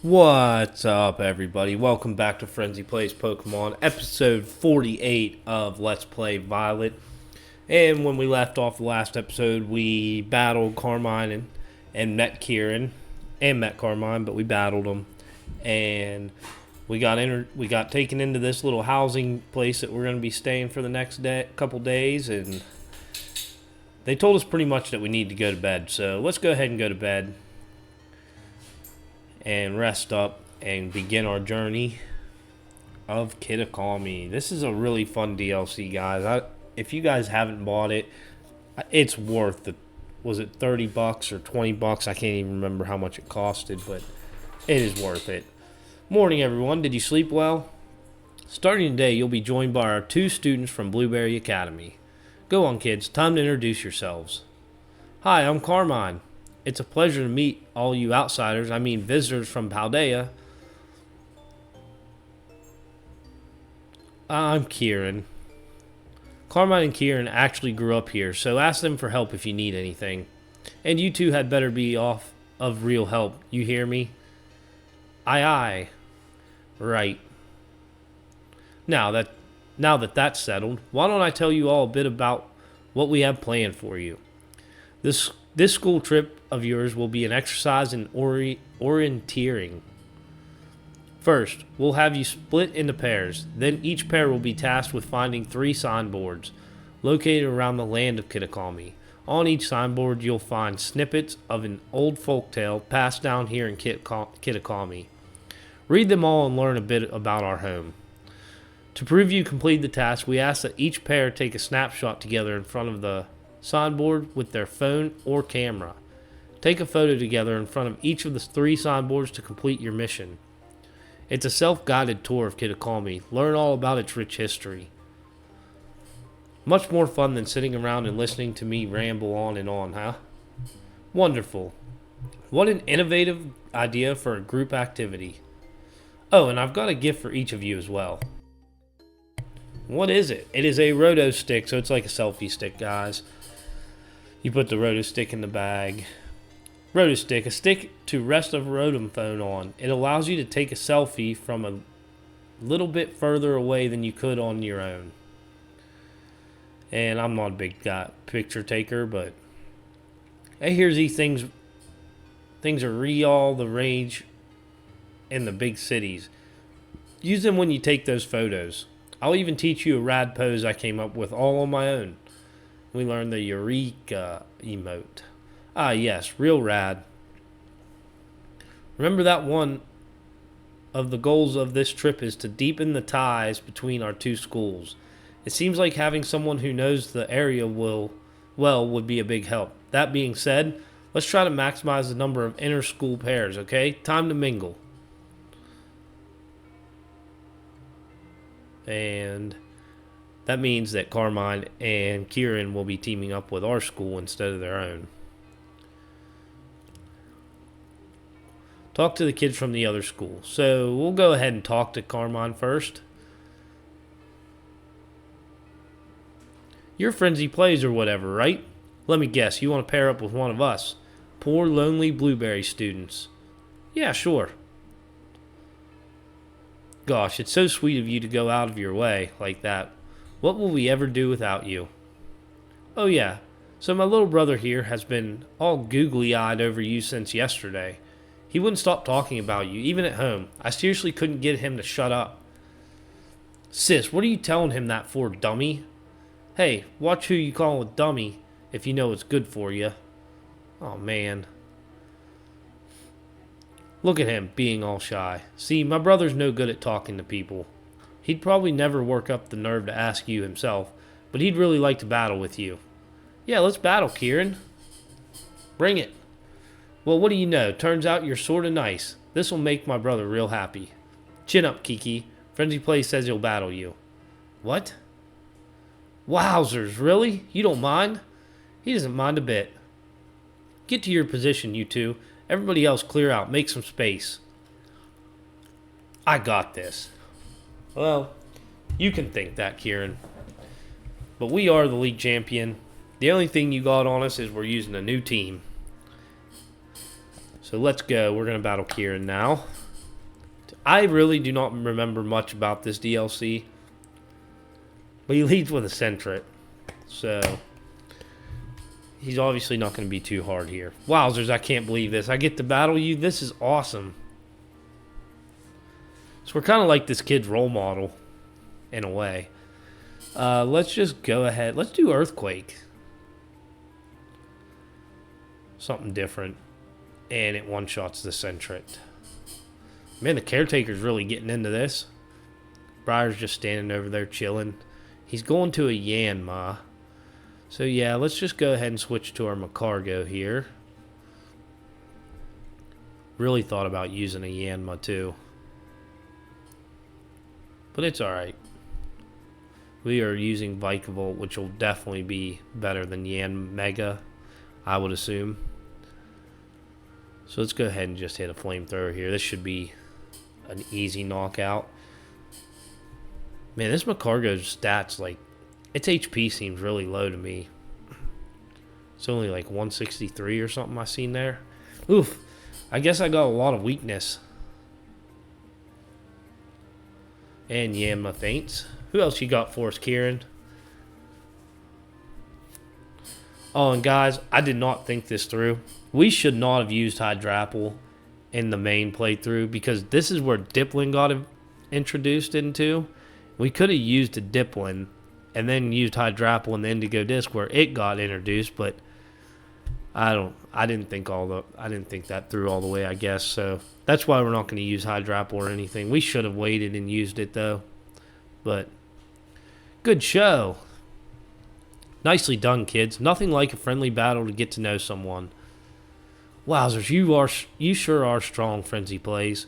What's up, everybody? Welcome back to Frenzy Plays Pokemon, episode 48 of Let's Play Violet. And when we left off the last episode, we battled Carmine and met Kieran and met Carmine, but we battled them. And we got taken into this little housing place that we're going to be staying for the next couple days, and they told us pretty much that we need to go to bed. So let's go ahead and go to bed and rest up and begin our journey of Kitikami. This is a really fun DLC, guys. If you guys haven't bought it, it's worth it. Was it $30 or $20? I can't even remember how much it costed, but it is worth it. Morning, everyone. Did you sleep well? Starting today, you'll be joined by our 2 students from Blueberry Academy. Go on, kids. Time to introduce yourselves. Hi, I'm Carmine. It's a pleasure to meet all you outsiders, visitors from Paldea. I'm Kieran. Carmine and Kieran actually grew up here, so ask them for help if you need anything. And you two had better be off of real help, you hear me? Aye aye. Right. Now that that's settled, why don't I tell you all a bit about what we have planned for you. This school trip of yours will be an exercise in orienteering. First, we'll have you split into pairs. Then each pair will be tasked with finding 3 signboards located around the land of Kitikami. On each signboard, you'll find snippets of an old folktale passed down here in Kitikami. Read them all and learn a bit about our home. To prove you complete the task, we ask that each pair take a snapshot together in front of the signboard with their phone or camera. Take a photo together in front of each of the 3 signboards to complete your mission. It's a self-guided tour of Kitikami. Learn all about its rich history. Much more fun than sitting around and listening to me ramble on and on, huh? Wonderful. What an innovative idea for a group activity. Oh, and I've got a gift for each of you as well. What is it? It is a Roto stick, so it's like a selfie stick, guys. You put the Roto stick in the bag. Roto stick, a stick to rest a Rotom phone on. It allows you to take a selfie from a little bit further away than you could on your own. And I'm not a big picture taker, but hey, here's these things. Things are all the rage in the big cities. Use them when you take those photos. I'll even teach you a rad pose I came up with all on my own. We learned the Eureka emote. Ah, yes, real rad. Remember that one of the goals of this trip is to deepen the ties between our 2 schools. It seems like having someone who knows the area would be a big help. That being said, let's try to maximize the number of inter-school pairs, okay? Time to mingle. And that means that Carmine and Kieran will be teaming up with our school instead of their own. Talk to the kids from the other school. So we'll go ahead and talk to Carmine first. You're Frenzy Plays or whatever, right? Let me guess, you want to pair up with one of us. Poor, lonely Blueberry students. Yeah, sure. Gosh, it's so sweet of you to go out of your way like that. What will we ever do without you? Oh yeah, so my little brother here has been all googly-eyed over you since yesterday. He wouldn't stop talking about you, even at home. I seriously couldn't get him to shut up. Sis, what are you telling him that for, dummy? Hey, watch who you call a dummy if you know it's good for you. Oh, man. Look at him, being all shy. See, my brother's no good at talking to people. He'd probably never work up the nerve to ask you himself, but he'd really like to battle with you. Yeah, let's battle, Kieran. Bring it. Well, what do you know? Turns out you're sorta nice. This'll make my brother real happy. Chin up, Kiki. Frenzy Play says he'll battle you. What? Wowzers, really? You don't mind? He doesn't mind a bit. Get to your position, you two. Everybody else clear out. Make some space. I got this. Well, you can think that, Kieran. But we are the league champion. The only thing you got on us is we're using a new team. So let's go. We're going to battle Kieran now. I really do not remember much about this DLC, but he leads with a Sentret, so he's obviously not going to be too hard here. Wowzers, I can't believe this. I get to battle you? This is awesome. So we're kind of like this kid's role model, in a way. Let's just go ahead. Let's do Earthquake. Something different. And it one-shots the Sentret. Man, the Caretaker's really getting into this. Briar's just standing over there chilling. He's going to a Yanma. So yeah, let's just go ahead and switch to our Macargo here. Really thought about using a Yanma too. But it's alright. We are using Vikavolt, which will definitely be better than Yan Mega, I would assume. So let's go ahead and just hit a Flamethrower here. This should be an easy knockout. Man, this Macargo's stats, like, its HP seems really low to me. It's only like 163 or something I seen there. Oof. I guess I got a lot of weakness. And Yanma faints. Who else you got for us, Kieran? Oh, and guys, I did not think this through. We should not have used Hydrapple in the main playthrough because this is where Dipplin got introduced into. We could have used a Dipplin and then used Hydrapple in the Indigo Disc where it got introduced, but I didn't think that through all the way, I guess. So that's why we're not going to use Hydrapple or anything. We should have waited and used it though. But good show. Nicely done, kids. Nothing like a friendly battle to get to know someone. Wowzers, you sure are strong, Frenzy Plays.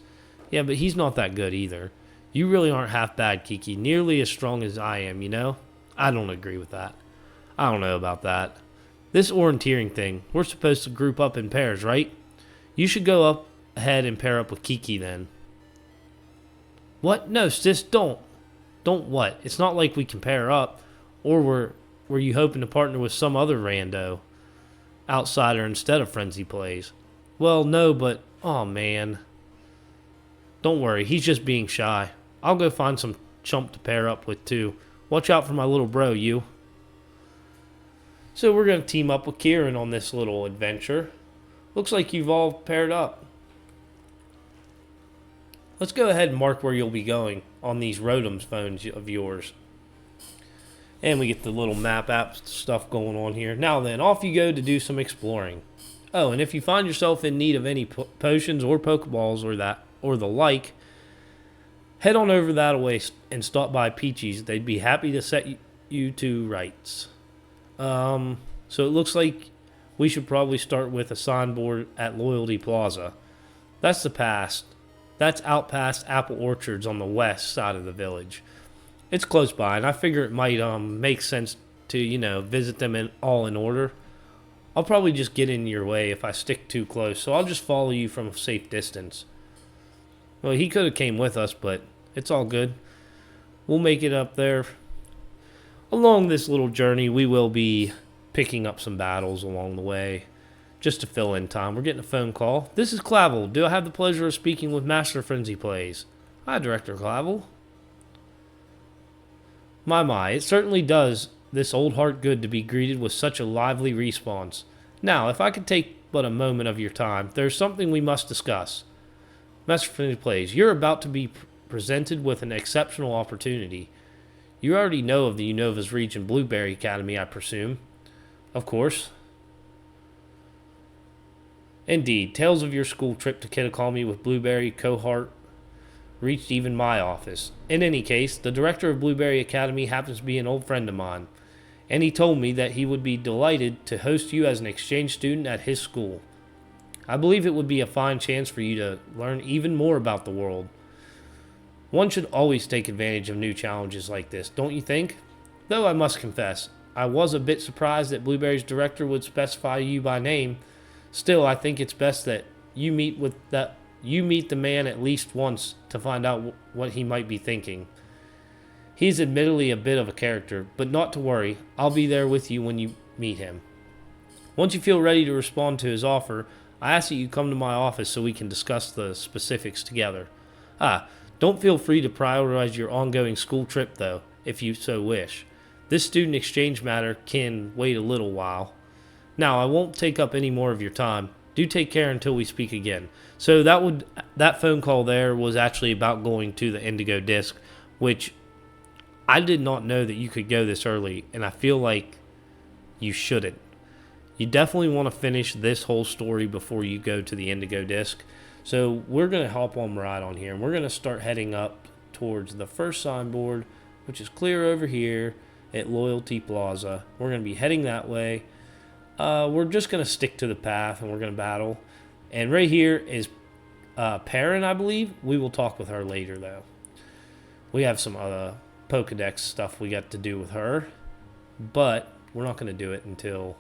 Yeah, but he's not that good either. You really aren't half bad, Kiki. Nearly as strong as I am, you know? I don't agree with that. I don't know about that. This orienteering thing, we're supposed to group up in pairs, right? You should go up ahead and pair up with Kiki then. What? No, sis, don't. Don't what? It's not like we can pair up. Or were you hoping to partner with some other rando outsider instead of Frenzy Plays? Well, no, but oh man. Don't worry, he's just being shy. I'll go find some chump to pair up with too. Watch out for my little bro, you. So we're going to team up with Kieran on this little adventure. Looks like you've all paired up. Let's go ahead and mark where you'll be going on these Rotom's phones of yours. And we get the little map app stuff going on here. Now then, off you go to do some exploring. Oh, and if you find yourself in need of any potions or Pokeballs or the like, head on over that way and stop by Peachy's. They'd be happy to set you to rights. So it looks like we should probably start with a signboard at Loyalty Plaza. That's the past. That's out past Apple Orchards on the west side of the village. It's close by, and I figure it might make sense to, visit them all in order. I'll probably just get in your way if I stick too close, so I'll just follow you from a safe distance. Well, he could have came with us, but it's all good. We'll make it up there. Along this little journey, we will be picking up some battles along the way, just to fill in time. We're getting a phone call. This is Clavel. Do I have the pleasure of speaking with Master Frenzy Plays? Hi, Director Clavel. My, it certainly does this old heart good to be greeted with such a lively response. Now, if I could take but a moment of your time, there's something we must discuss. Master Frenzy Plays, you're about to be presented with an exceptional opportunity. You already know of the Unova's Region Blueberry Academy, I presume. Of course. Indeed, tales of your school trip to Kitikami with Blueberry cohort reached even my office. In any case, the director of Blueberry Academy happens to be an old friend of mine, and he told me that he would be delighted to host you as an exchange student at his school. I believe it would be a fine chance for you to learn even more about the world. One should always take advantage of new challenges like this, don't you think? Though I must confess, I was a bit surprised that Blueberry's director would specify you by name. Still, I think it's best that you meet the man at least once to find out what he might be thinking. He's admittedly a bit of a character, but not to worry, I'll be there with you when you meet him. Once you feel ready to respond to his offer, I ask that you come to my office so we can discuss the specifics together. Don't feel free to prioritize your ongoing school trip, though, if you so wish. This student exchange matter can wait a little while. Now, I won't take up any more of your time. Do take care until we speak again. So that phone call there was actually about going to the Indigo Disc, which I did not know that you could go this early, and I feel like you shouldn't. You definitely want to finish this whole story before you go to the Indigo Disc. So we're going to hop on right on here, and we're going to start heading up towards the first signboard, which is clear over here at Loyalty Plaza. We're going to be heading that way. We're just going to stick to the path, and we're going to battle. And right here is Perrin, I believe. We will talk with her later, though. We have some other Pokedex stuff we got to do with her, but we're not going to do it until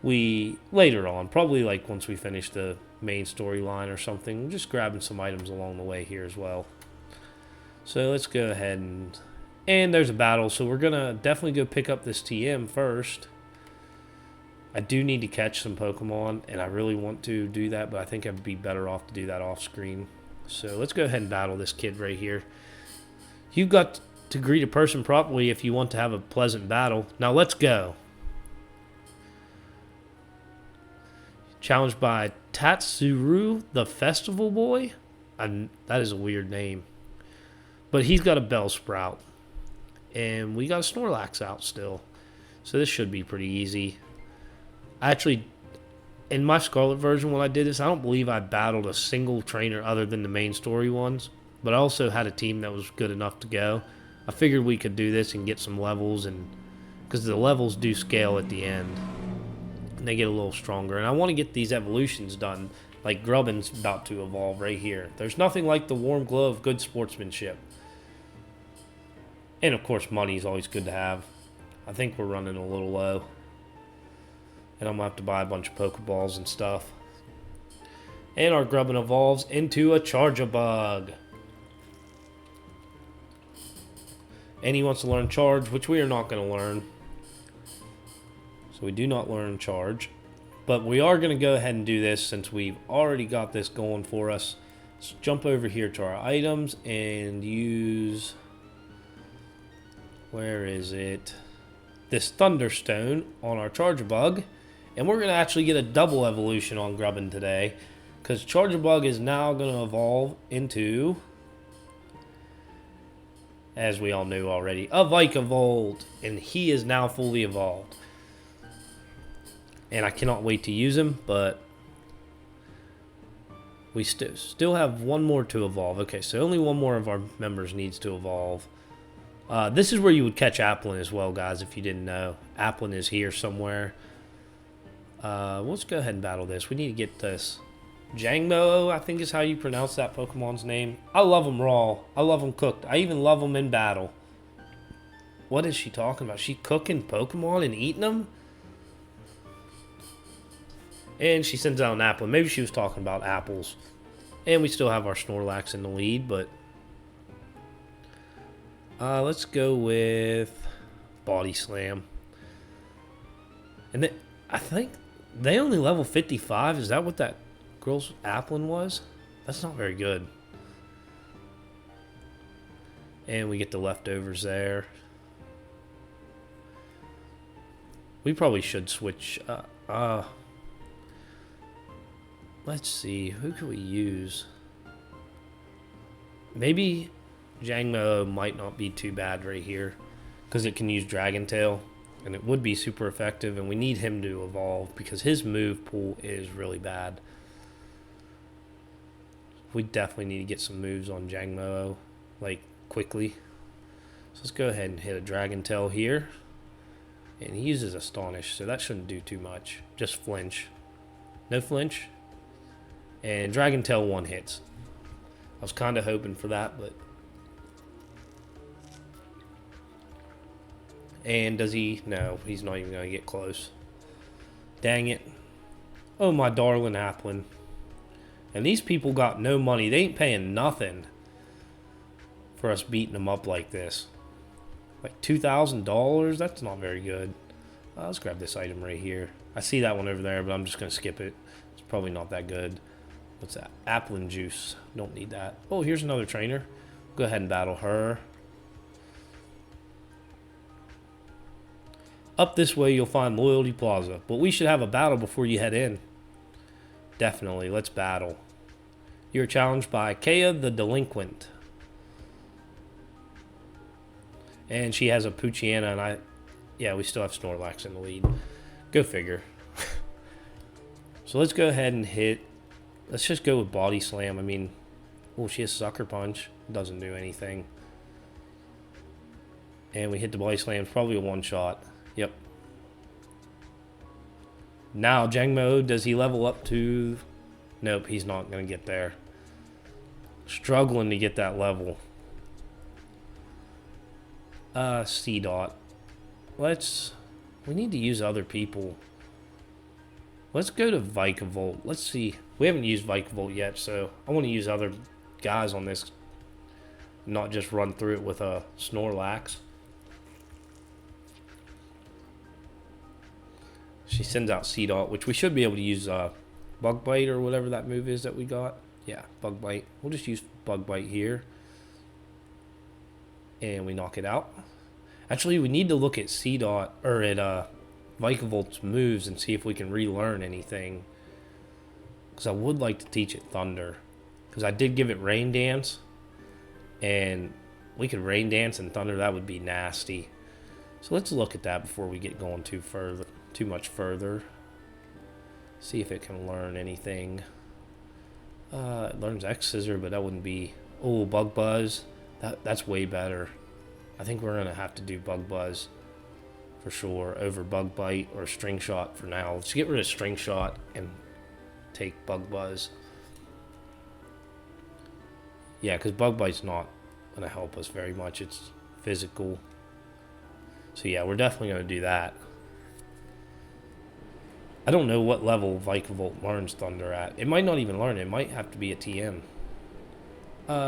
later on, probably like once we finish the main storyline or something. We're just grabbing some items along the way here as well. So let's go ahead and there's a battle, so we're gonna definitely go pick up this TM first. I do need to catch some Pokemon, and I really want to do that, but I think I'd be better off to do that off screen. So let's go ahead and battle this kid right here. You've got to greet a person properly if you want to have a pleasant battle. Now let's go. Challenged by Tatsuru, the Festival Boy. That is a weird name. But he's got a Bellsprout. And we got a Snorlax out still. So this should be pretty easy. Actually, in my Scarlet version when I did this, I don't believe I battled a single trainer other than the main story ones. But I also had a team that was good enough to go. I figured we could do this and get some levels, and because the levels do scale at the end. And they get a little stronger. And I want to get these evolutions done. Like Grubbin's about to evolve right here. There's nothing like the warm glow of good sportsmanship. And of course, money is always good to have. I think we're running a little low. And I'm going to have to buy a bunch of Pokeballs and stuff. And our Grubbin evolves into a Charjabug. And he wants to learn Charge, which we are not going to learn. So we do not learn Charge. But we are going to go ahead and do this since we've already got this going for us. Let's jump over here to our items and use... Where is it? This Thunderstone on our Charjabug. And we're going to actually get a double evolution on Grubbin today. Because Charjabug is now going to evolve into... as we all knew already, a Vikavolt, and he is now fully evolved. And I cannot wait to use him, but we still have one more to evolve. Okay, so only one more of our members needs to evolve. This is where you would catch Applin as well, guys, if you didn't know. Applin is here somewhere. Let's go ahead and battle this. We need to get this. Jangmo, I think is how you pronounce that Pokemon's name. I love them raw. I love them cooked. I even love them in battle. What is she talking about? She cooking Pokemon and eating them? And she sends out an apple. Maybe she was talking about apples. And we still have our Snorlax in the lead, but... let's go with Body Slam. And then, I think they only level 55. Is that what that girl's Applin was? That's not very good. And we get the leftovers there. We probably should switch. Let's see. Who could we use? Maybe Jangmo might not be too bad right here. Because it can use Dragon Tail. And it would be super effective. And we need him to evolve. Because his move pool is really bad. We definitely need to get some moves on Jangmo. Like, quickly. So let's go ahead and hit a Dragon Tail here. And he uses Astonish. So that shouldn't do too much. Just flinch. No flinch. And Dragon Tail 1 hits. I was kind of hoping for that, but... And does he... No, he's not even going to get close. Dang it. Oh, my darling Applin. And these people got no money. They ain't paying nothing for us beating them up like this. Like $2,000? That's not very good. Let's grab this item right here. I see that one over there, but I'm just going to skip it. It's probably not that good. What's that? Applin juice. Don't need that. Oh, here's another trainer. Go ahead and battle her. Up this way, you'll find Loyalty Plaza. But we should have a battle before you head in. Definitely. Let's battle. You're challenged by Kea the Delinquent. And she has a Poochyena, and yeah, we still have Snorlax in the lead. Go figure. So let's go ahead and hit. Let's just go with Body Slam. I mean, oh, she has Sucker Punch. Doesn't do anything. And we hit the Body Slam. It's probably a one-shot. Yep. Now, Jangmo, does he level up to... Nope, he's not going to get there. Struggling to get that level. C-Dot. We need to use other people. Let's go to Vikavolt. Let's see. We haven't used Vikavolt yet, so I want to use other guys on this. Not just run through it with a Snorlax. She sends out C-Dot, which we should be able to use Bug Bite or whatever that move is that we got. Yeah, Bug Bite. We'll just use Bug Bite here. And we knock it out. Actually, we need to look at C-Dot, or at Vikavolt's moves and see if we can relearn anything. Because I would like to teach it Thunder. Because I did give it Rain Dance. And we could Rain Dance and Thunder. That would be nasty. So let's look at that before we get going too much further. See if it can learn anything. It learns X-Scissor, but that wouldn't be... Oh, Bug Buzz. That's way better. I think we're going to have to do Bug Buzz for sure over Bug Bite or String Shot for now. Let's get rid of String Shot and take Bug Buzz. Yeah, because Bug Bite's not going to help us very much. It's physical. So yeah, we're definitely going to do that. I don't know what level Vikavolt learns Thunder at. It might not even learn it. It might have to be a TM.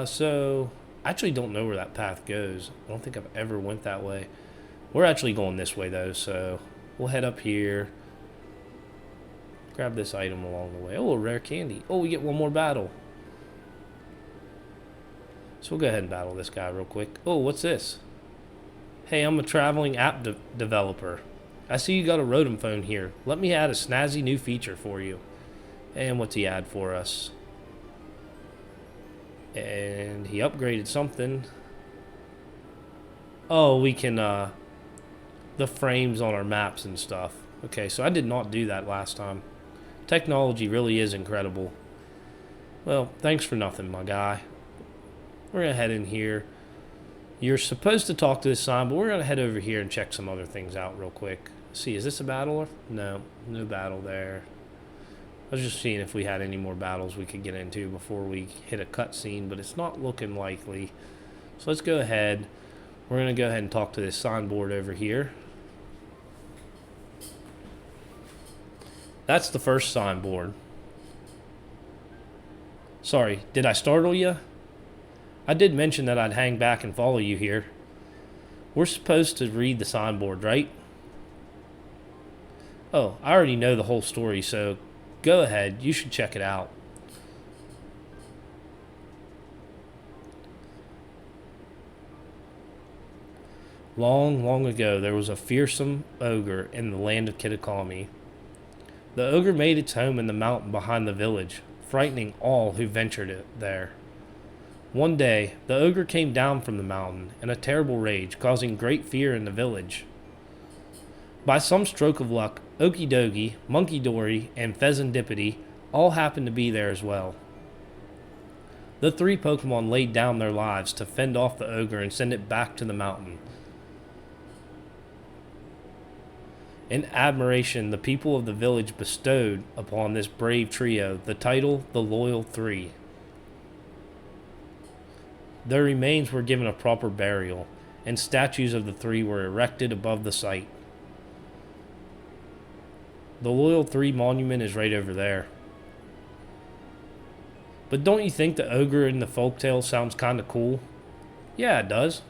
So... I actually don't know where that path goes. I don't think I've ever went that way. We're actually going this way, though, so we'll head up here. Grab this item along the way. Oh, a rare candy. Oh, we get one more battle. So we'll go ahead and battle this guy real quick. Oh, what's this? Hey, I'm a traveling app developer. I see you got a Rotom phone here. Let me add a snazzy new feature for you. And what's he add for us? And he upgraded something. Oh, we can, the frames on our maps and stuff. Okay, so I did not do that last time. Technology really is incredible. Well, thanks for nothing, my guy. We're going to head in here. You're supposed to talk to this sign, but we're going to head over here and check some other things out real quick. See, is this a battle? No, no battle there. I was just seeing if we had any more battles we could get into before we hit a cutscene, but it's not looking likely. So let's go ahead. We're going to go ahead and talk to this signboard over here. That's the first signboard. Sorry, did I startle you? I did mention that I'd hang back and follow you here. We're supposed to read the signboard, right? Oh, I already know the whole story, so... Go ahead, you should check it out. Long, long ago, there was a fearsome ogre in the land of Kitikami. The ogre made its home in the mountain behind the village, frightening all who ventured it there. One day, the ogre came down from the mountain in a terrible rage, causing great fear in the village. By some stroke of luck, Okie Dokie, Monkey Dory, and Pheasantipity all happened to be there as well. The three Pokemon laid down their lives to fend off the ogre and send it back to the mountain. In admiration, the people of the village bestowed upon this brave trio the title the Loyal Three. Their remains were given a proper burial, and statues of the three were erected above the site. The Loyal Three monument is right over there. But don't you think the ogre in the folktale sounds kind of cool? Yeah, it does.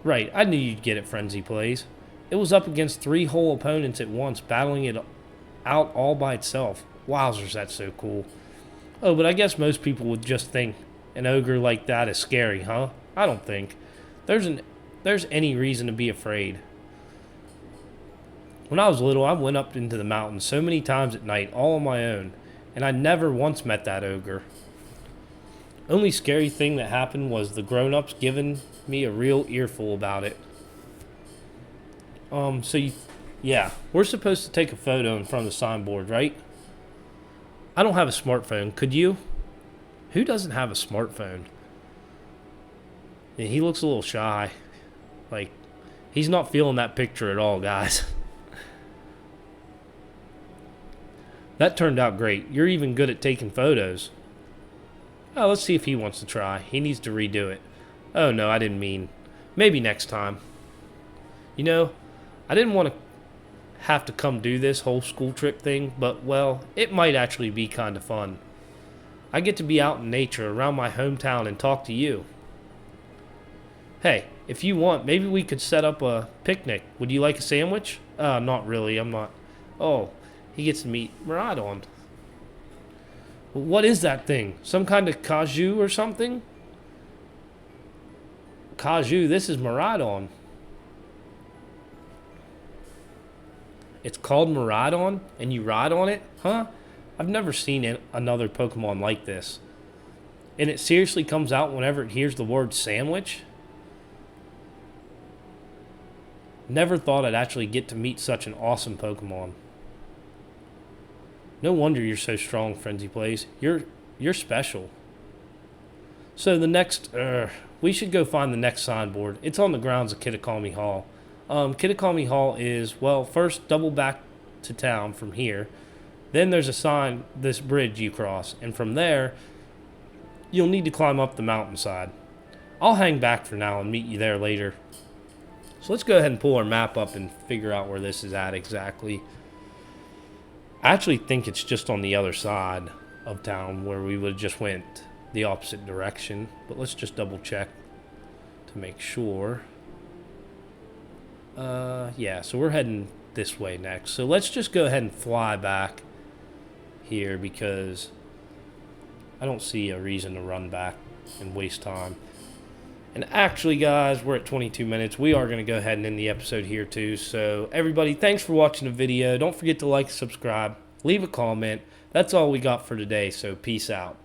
Right, I knew you'd get it, Frenzy Plays. It was up against three whole opponents at once, battling it out all by itself. Wowzers, that's so cool. Oh, but I guess most people would just think an ogre like that is scary, huh? I don't think there's any reason to be afraid. When I was little, I went up into the mountains so many times at night, all on my own, and I never once met that ogre. Only scary thing that happened was the grown-ups giving me a real earful about it. Yeah, we're supposed to take a photo in front of the signboard, right? I don't have a smartphone. Could you? Who doesn't have a smartphone? Yeah, he looks a little shy. Like, he's not feeling that picture at all, guys. That turned out great. You're even good at taking photos. Oh, let's see if he wants to try. He needs to redo it. Oh, no, I didn't mean. Maybe next time. You know, I didn't want to have to come do this whole school trip thing, but, well, it might actually be kind of fun. I get to be out in nature around my hometown and talk to you. Hey, if you want, maybe we could set up a picnic. Would you like a sandwich? Not really. I'm not. Oh, he gets to meet Maradon. What is that thing? Some kind of kaju or something? Kaju, this is Maradon. It's called Maradon, and you ride on it? Huh? I've never seen another Pokemon like this. And it seriously comes out whenever it hears the word sandwich? Never thought I'd actually get to meet such an awesome Pokemon. No wonder you're so strong, Frenzy Plays. You're special. So the next, we should go find the next signboard. It's on the grounds of Kitikami Hall. Kitikami Hall is, well, first double back to town from here. Then there's a sign, this bridge you cross. And from there, you'll need to climb up the mountainside. I'll hang back for now and meet you there later. So let's go ahead and pull our map up and figure out where this is at exactly. I actually think it's just on the other side of town where we would have just went the opposite direction. But let's just double check to make sure. Yeah, so we're heading this way next. So let's just go ahead and fly back here because I don't see a reason to run back and waste time. And actually, guys, we're at 22 minutes. We are going to go ahead and end the episode here, too. So, everybody, thanks for watching the video. Don't forget to like and subscribe. Leave a comment. That's all we got for today, so peace out.